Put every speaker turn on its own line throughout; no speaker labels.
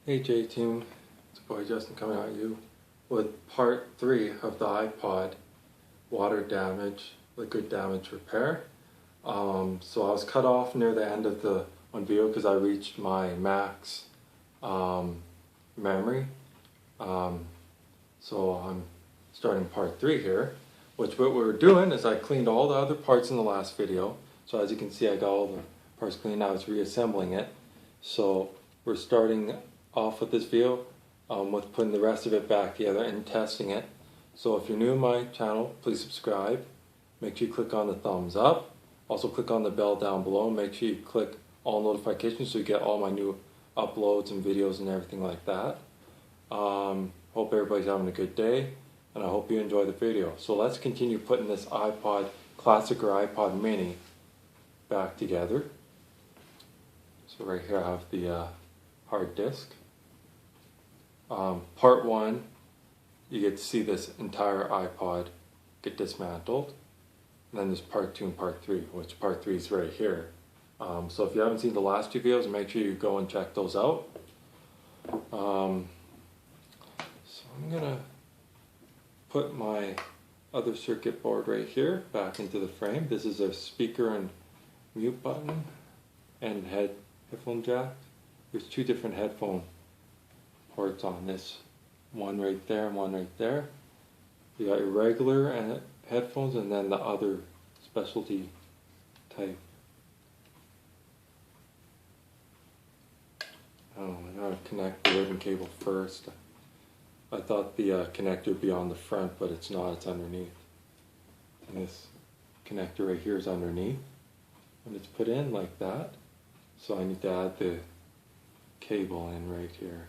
Hey J-Team, it's your boy Justin coming at you with part 3 of the Ipod water damage, liquid damage repair. So I was cut off near the end of the one video because I reached my max memory. So I'm starting part 3 here, which what we're doing is I cleaned all the other parts in the last video. So as you can see, I got all the parts cleaned. I was reassembling it. So we're starting off with this video with putting the rest of it back together and testing it. So if you're new to my channel, please subscribe. Make sure you click on the thumbs up. Also click on the bell down below. Make sure you click all notifications so you get all my new uploads and videos and everything like that. Hope everybody's having a good day, and I hope you enjoy the video. So let's continue putting this iPod Classic or iPod Mini back together. So right here I have the hard disk. Part 1, you get to see this entire iPod get dismantled. And then there's part 2 and part 3, which part 3 is right here. So if you haven't seen the last 2 videos, make sure you go and check those out. So I'm gonna put my other circuit board right here back into the frame. This is a speaker and mute button and headphone jack. There's 2 different headphone ports on this. One right there and one right there. You got your regular and headphones and then the other specialty type. Oh, I gotta connect the ribbon cable first. I thought the connector would be on the front, but it's not, it's underneath. And this connector right here is underneath. And it's put in like that. So I need to add the cable in right here.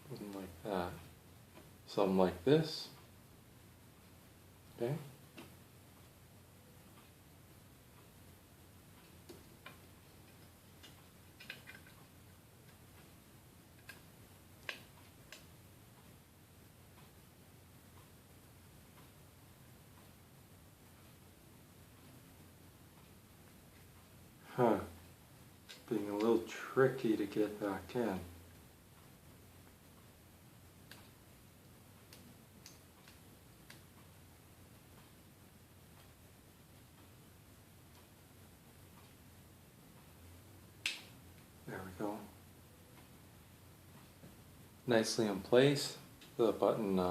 Something like that. Something like this. Okay. Being a little tricky to get back in. There we go. Nicely in place. The button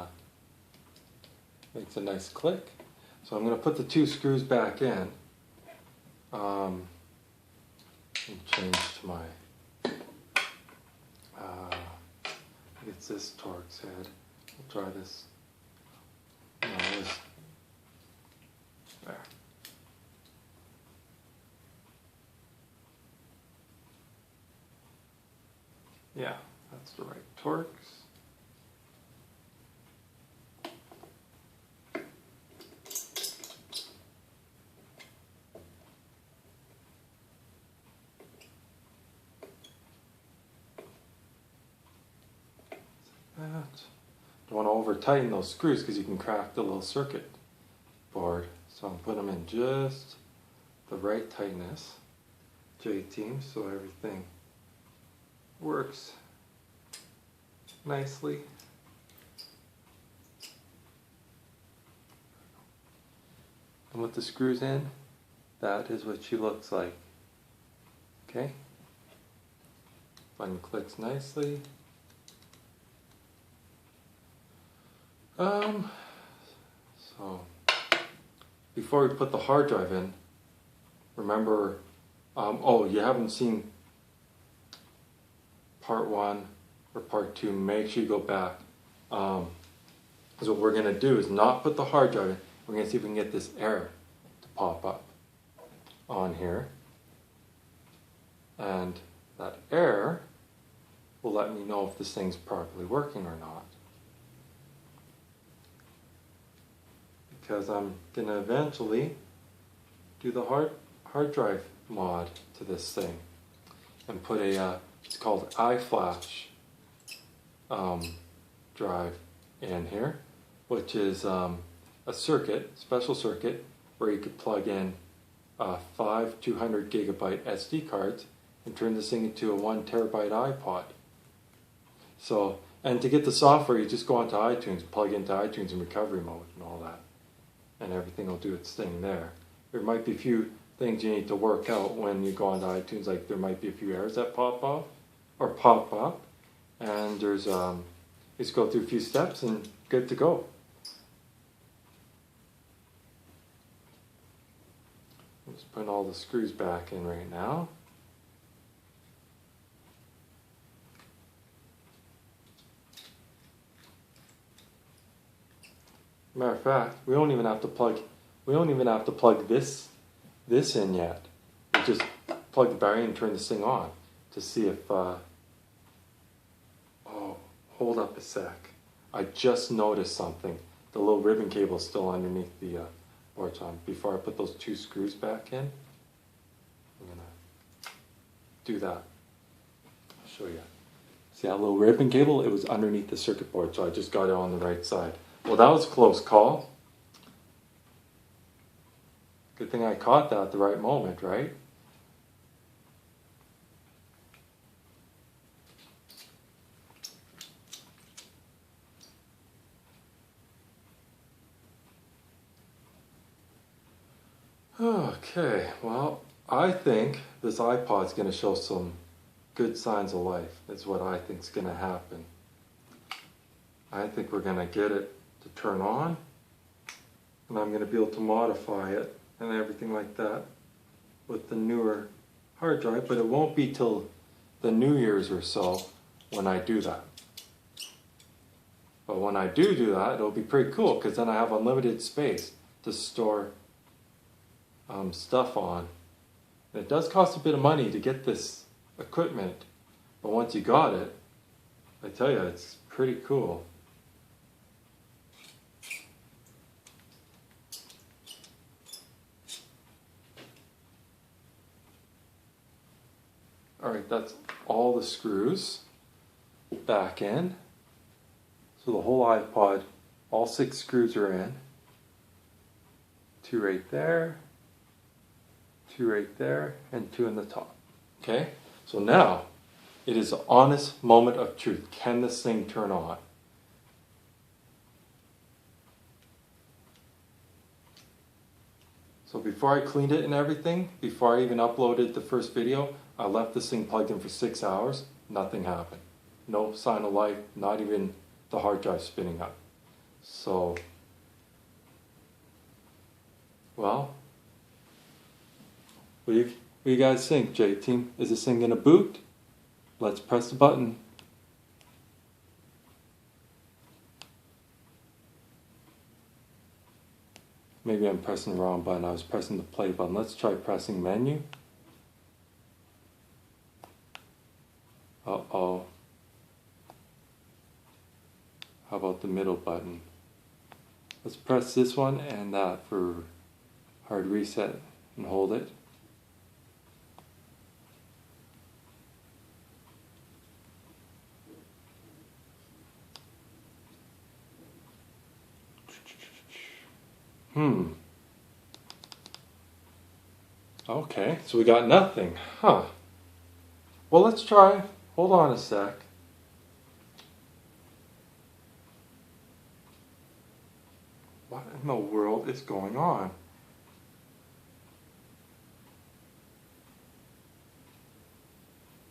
makes a nice click. So I'm going to put the 2 screws back in. And change to my, it's this Torx head. We'll try this. No, there. Yeah, that's the right Torx. Don't want to over tighten those screws because you can crack the little circuit board. So I'm putting them in just the right tightness, J-Team, so everything works nicely. And with the screws in, that is what she looks like. Okay? Button clicks nicely. So before we put the hard drive in, remember, oh, you haven't seen part 1 or part 2, make sure you go back. Because what we're going to do is not put the hard drive in, we're going to see if we can get this error to pop up on here. And that error will let me know if this thing's properly working or not. because I'm going to eventually do the hard drive mod to this thing and put a, it's called iFlash drive in here, which is a special circuit where you could plug in 5 200 gigabyte SD cards and turn this thing into a 1 terabyte iPod. So, and to get the software, you just go onto iTunes, plug into iTunes in recovery mode and all that, and everything will do its thing there. There might be a few things you need to work out when you go onto iTunes, like there might be a few errors that pop up, and there's just go through a few steps and good to go. I'm just putting all the screws back in right now. Matter of fact, we don't even have to plug this in yet. We just plug the battery and turn this thing on to see if oh, hold up a sec. I just noticed something. The little ribbon cable is still underneath the board. So before I put those 2 screws back in, I'm gonna do that. I'll show you. See that little ribbon cable? It was underneath the circuit board, so I just got it on the right side. Well, that was a close call. Good thing I caught that at the right moment, right? Okay, well, I think this iPod's going to show some good signs of life. That's what I think is going to happen. I think we're going to get it to turn on, and I'm going to be able to modify it and everything like that with the newer hard drive, but it won't be till the New Year's or so when I do that. But when I do that, it'll be pretty cool, because then I have unlimited space to store stuff on. And it does cost a bit of money to get this equipment, but once you got it, I tell you, it's pretty cool. Alright, that's all the screws back in. So the whole iPod, all 6 screws are in. 2 right there, 2 right there, and 2 in the top. Okay, so now it is an honest moment of truth. Can this thing turn on? So before I cleaned it and everything, before I even uploaded the first video, I left this thing plugged in for 6 hours. Nothing happened. No sign of life, not even the hard drive spinning up. So, well, what do you guys think, J-Team? Is this thing gonna boot? Let's press the button. Maybe I'm pressing the wrong button. I was pressing the play button. Let's try pressing menu. Uh-oh. How about the middle button? Let's press this one and that for hard reset and hold it. Okay, so we got nothing. Huh. Well, let's try. Hold on a sec. What in the world is going on?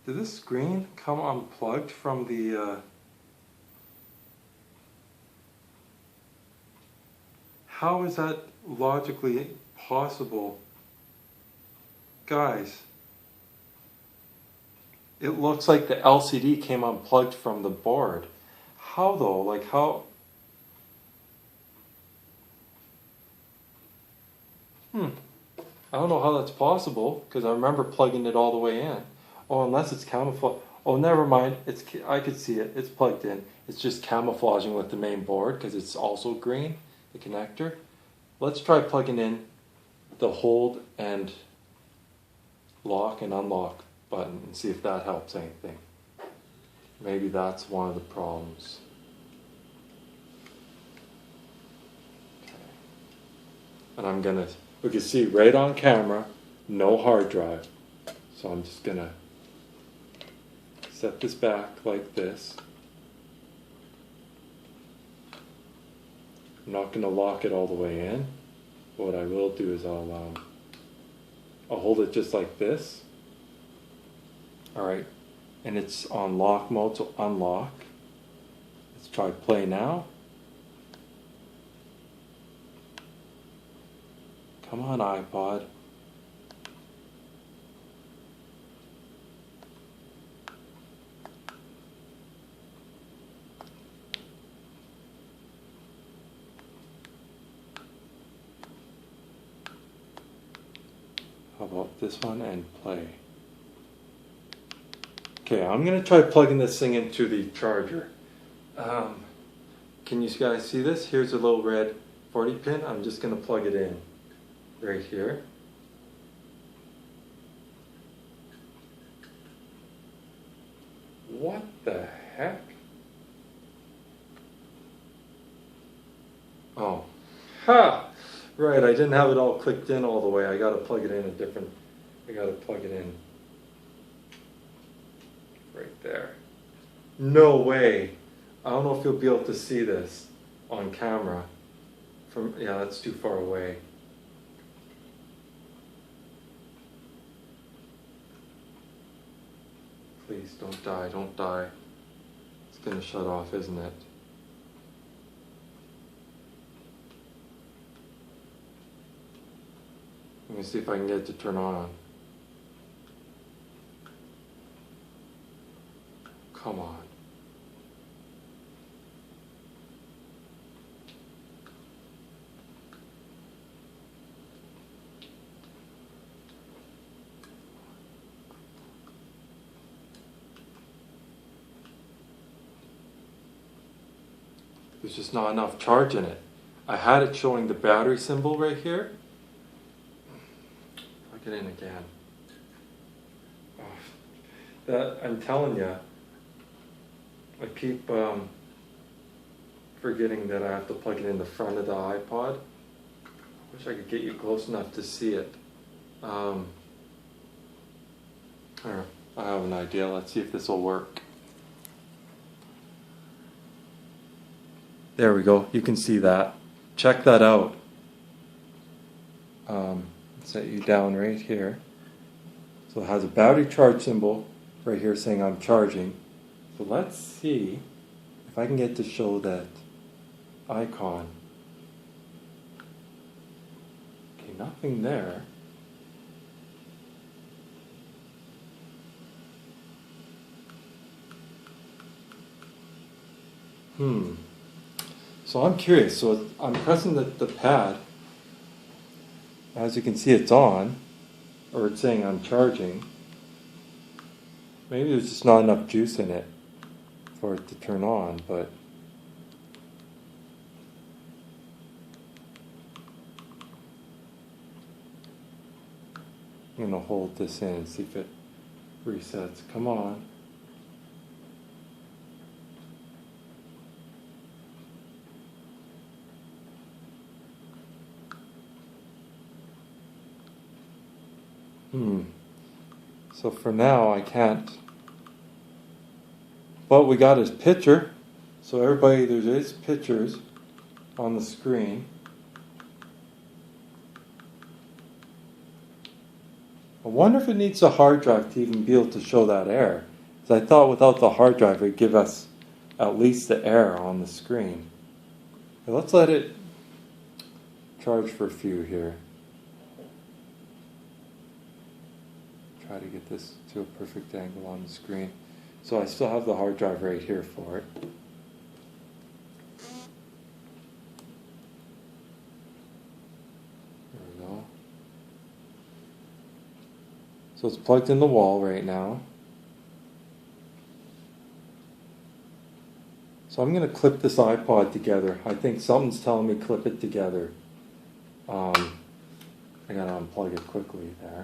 Did this screen come unplugged from the... How is that logically possible? Guys, it looks like the LCD came unplugged from the board. How though? Like how? I don't know how that's possible, because I remember plugging it all the way in. Oh, unless it's camouflage. Oh, never mind. I could see it. It's plugged in. It's just camouflaging with the main board because it's also green, the connector. let's try plugging in the hold and lock and unlock button and see if that helps anything. Maybe that's one of the problems. Okay. And we can see right on camera, no hard drive. So I'm just gonna set this back like this. I'm not gonna lock it all the way in. What I will do is I'll hold it just like this. Alright, and it's on lock mode, so unlock. Let's try play now. Come on, iPod. How about this one and play? Okay, I'm going to try plugging this thing into the charger. Can you guys see this? Here's a little red 40 pin. I'm just going to plug it in right here. What the heck? Oh. Ha! Right, I didn't have it all clicked in all the way. I gotta plug it in I gotta plug it in right there. No way. I don't know if you'll be able to see this on camera. Yeah, that's too far away. Please, don't die, don't die. It's gonna shut off, isn't it? Let me see if I can get it to turn on. Come on. There's just not enough charge in it. I had it showing the battery symbol right here. Plug it in again. Oh, I'm telling you, I keep forgetting that I have to plug it in the front of the iPod. I wish I could get you close enough to see it. I have an idea. Let's see if this will work. There we go. You can see that. Check that out. Set you down right here. So it has a battery charge symbol right here saying I'm charging. So let's see if I can get to show that icon. Okay, nothing there. So I'm curious. So I'm pressing the pad. As you can see, it's on, or it's saying I'm charging. Maybe there's just not enough juice in it for it to turn on, but I'm going to hold this in and see if it resets. Come on. So for now I can't. What we got is picture. So everybody, there is pictures on the screen. I wonder if it needs a hard drive to even be able to show that error. Because I thought without the hard drive it would give us at least the error on the screen. But let's let it charge for a few here. Try to get this to a perfect angle on the screen. So I still have the hard drive right here for it. There we go. So it's plugged in the wall right now. So I'm going to clip this iPod together. I think something's telling me clip it together. I gotta unplug it quickly there.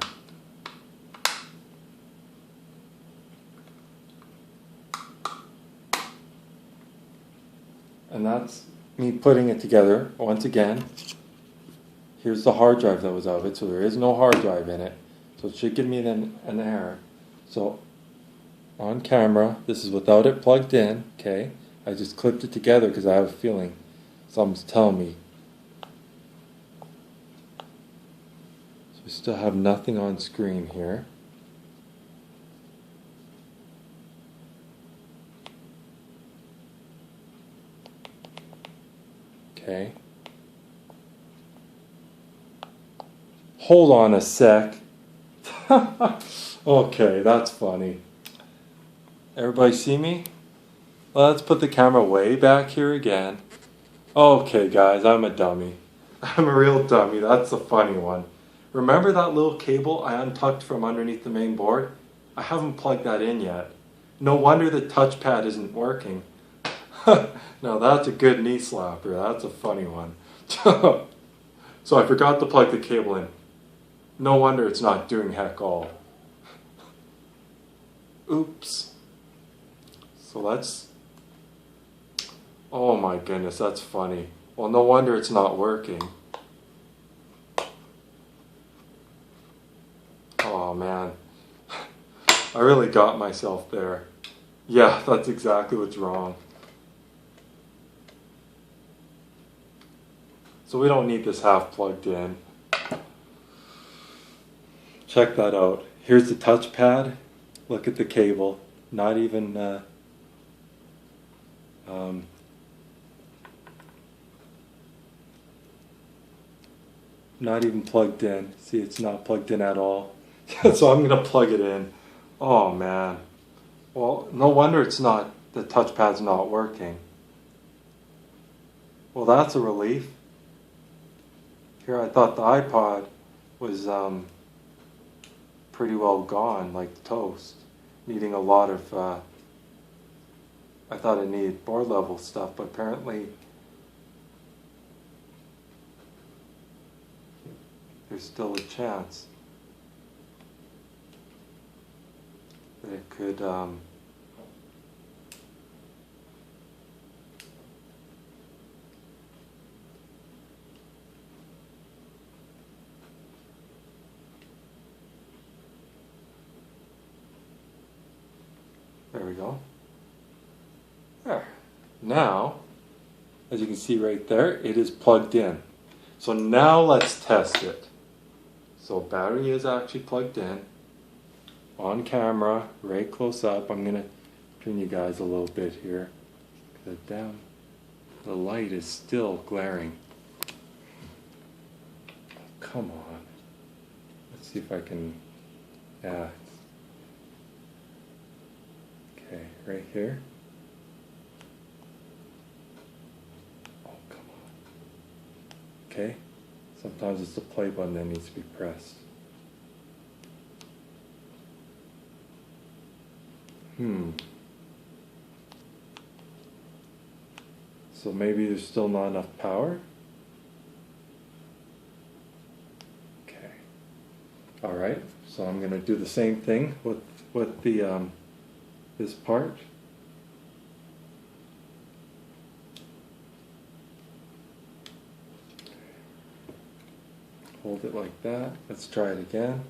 And that's me putting it together once again. Here's the hard drive that was out of it, so there is no hard drive in it. So it should give me an error. So on camera, this is without it plugged in, okay? I just clipped it together because I have a feeling something's telling me. So we still have nothing on screen here. Okay. Hold on a sec. Okay, that's funny. Everybody see me? Let's put the camera way back here again. Okay guys, I'm a dummy. I'm a real dummy, that's the funny one. Remember that little cable I untucked from underneath the main board? I haven't plugged that in yet. No wonder the touchpad isn't working. Now that's a good knee slapper, that's a funny one. So I forgot to plug the cable in. No wonder it's not doing heck all. Oops. So let's... Oh my goodness, that's funny. Well, no wonder it's not working. Oh man. I really got myself there. Yeah, that's exactly what's wrong. So we don't need this half plugged in. Check that out. Here's the touchpad. Look at the cable. Not even not even plugged in. See, it's not plugged in at all. So I'm gonna plug it in. Oh man. Well, no wonder it's not, the touchpad's not working. Well, that's a relief. Here I thought the iPod was pretty well gone, like toast. Needing a lot of, I thought it needed board level stuff, but apparently there's still a chance that it could, there we go. There. Now, as you can see right there, it is plugged in. So now let's test it. So battery is actually plugged in. On camera, right close up. I'm going to turn you guys a little bit here. The light is still glaring. Come on. Let's see if I can... Yeah. Okay, right here. Oh, come on. Okay. Sometimes it's the play button that needs to be pressed. So maybe there's still not enough power? Okay. Alright, so I'm going to do the same thing with the this part. Hold it like that. Let's try it again.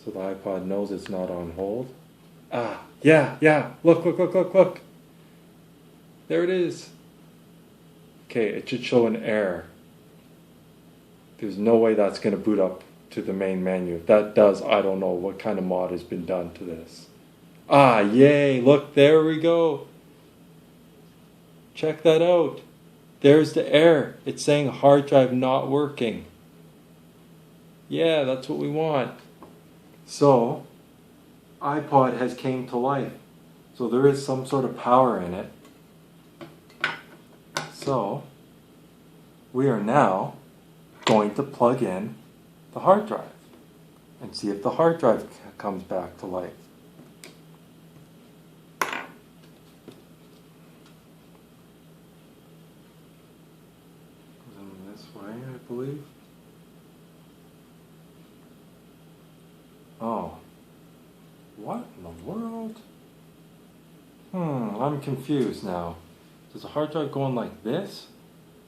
So the iPod knows it's not on hold. Ah, yeah. Look. There it is. Okay, it should show an error. There's no way that's going to boot up to the main menu. If that does, I don't know what kind of mod has been done to this. Ah, yay, look, there we go. Check that out. There's the error. It's saying hard drive not working. Yeah, that's what we want. So, iPod has came to life. So there is some sort of power in it. So, we are now going to plug in the hard drive and see if the hard drive comes back to life. This way, I believe. Oh. What in the world? I'm confused now. Does the hard drive go on like this?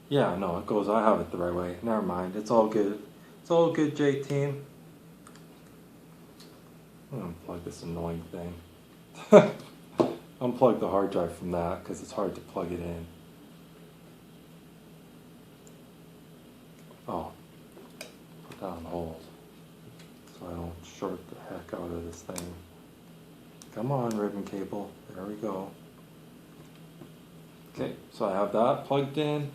Yeah, no, it goes, I have it the right way. Never mind, it's all good. It's all good, J-Team. I'm gonna unplug this annoying thing. Unplug the hard drive from that because it's hard to plug it in. Oh, put that on hold so I don't short the heck out of this thing. Come on, ribbon cable. There we go. Okay, so I have that plugged in.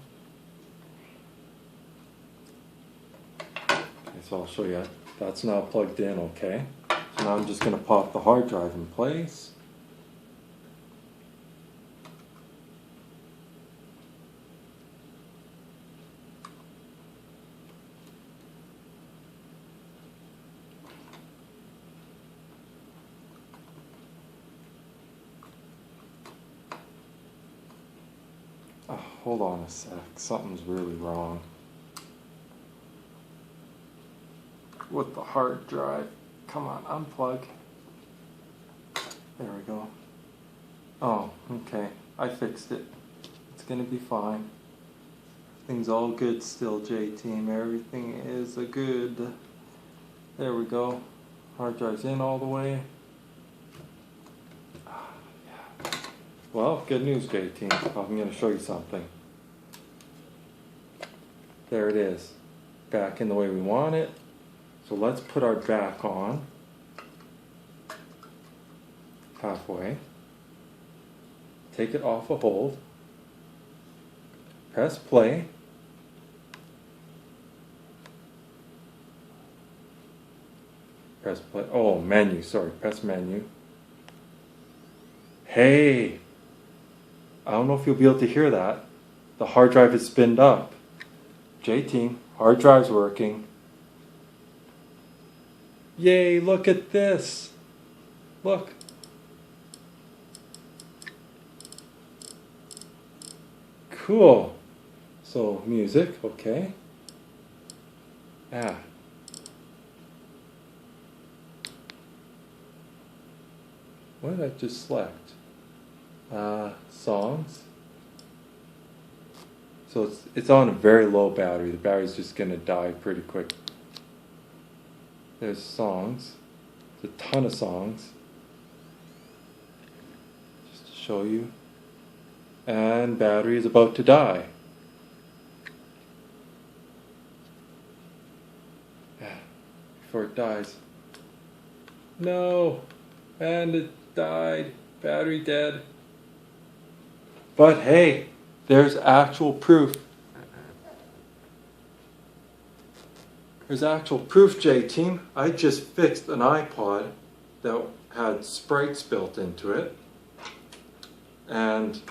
Okay, so I'll show you. That's now plugged in, okay? So now I'm just going to pop the hard drive in place. Oh, hold on a sec. Something's really wrong with the hard drive. Come on, unplug. There we go. Oh, okay. I fixed it. It's gonna be fine. Everything's all good still, J-Team. Everything is a good. There we go. Hard drive's in all the way. Yeah. Well, good news, J-Team. I'm gonna show you something. There it is. Back in the way we want it. So let's put our back on. Halfway. Take it off a hold. Press play. Press play. Oh, menu. Sorry. Press menu. Hey! I don't know if you'll be able to hear that. The hard drive is spinned up. J-Team, hard drive's working. Yay, look at this. Look. Cool. So, music, okay. What did I just select? Songs. So it's on a very low battery. The battery's just gonna die pretty quick. There's songs. There's a ton of songs. Just to show you. And battery is about to die. Before it dies. No! And it died. Battery dead. But hey, there's actual proof. There's actual proof, J-Team. I just fixed an iPod that had sprites built into it. And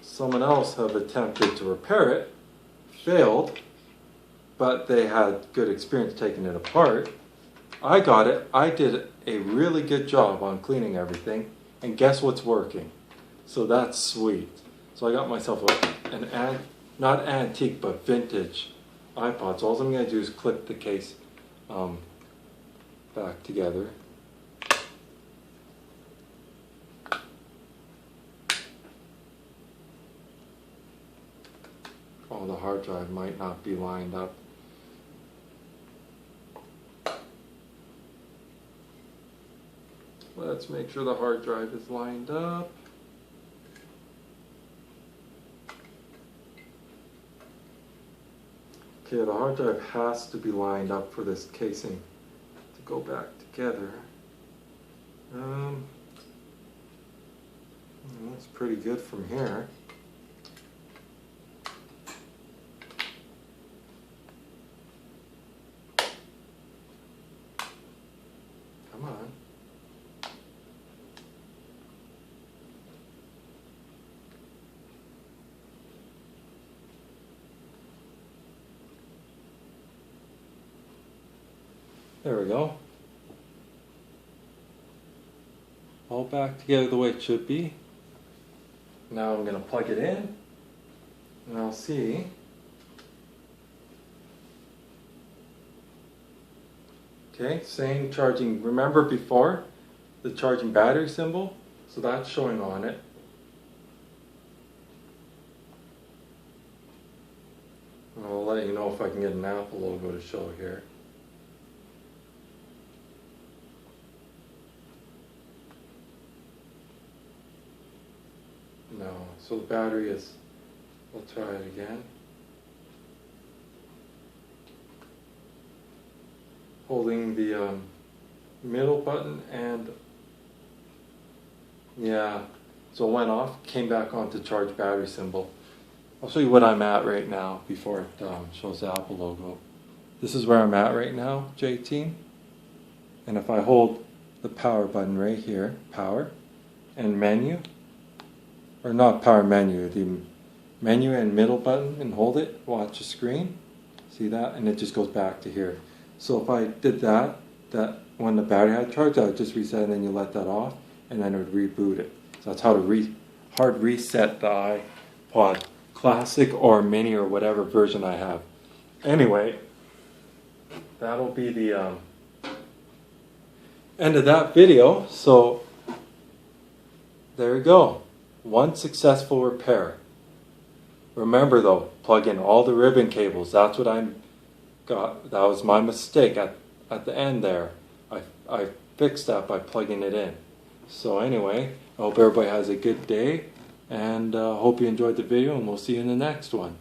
someone else have attempted to repair it, failed, but they had good experience taking it apart. I got it. I did a really good job on cleaning everything, and guess what's working? So that's sweet. So I got myself not antique, but vintage iPod. So all I'm going to do is clip the case back together. Oh, the hard drive might not be lined up. Let's make sure the hard drive is lined up. Okay, the hard drive has to be lined up for this casing to go back together. That's pretty good from here. Come on. There we go. All back together the way it should be. Now I'm going to plug it in. And I'll see. Okay, same charging. Remember before the charging battery symbol? So that's showing on it. And I'll let you know if I can get an Apple logo to show here. No, so the battery is, we'll try it again. Holding the middle button and yeah, so it went off, came back on to charge battery symbol. I'll show you what I'm at right now before it shows the Apple logo. This is where I'm at right now, JT. And if I hold the power button right here, power and menu, or not power menu, the menu and middle button, and hold it, watch the screen, see that, and it just goes back to here. So if I did that when the battery had charged, I would just reset and then you let that off, and then it would reboot it. So that's how to hard reset the iPod Classic or Mini or whatever version I have. Anyway, that'll be the end of that video. So there you go. One successful repair. Remember though, plug in all the ribbon cables. That's what I got. That was my mistake at the end there. I fixed that by plugging it in. So anyway, I hope everybody has a good day, and hope you enjoyed the video, and we'll see you in the next one.